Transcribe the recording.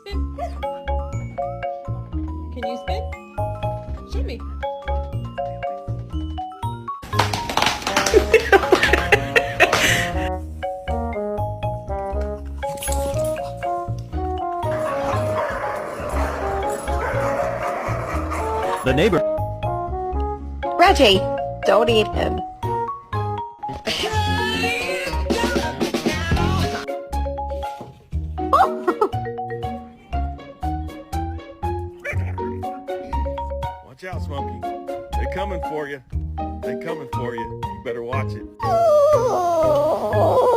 Spin. Can you spin? Show me. The neighbor. Reggie, don't eat him. Watch out, Smokey. They're coming for you. They're coming for you. You better watch it. Oh.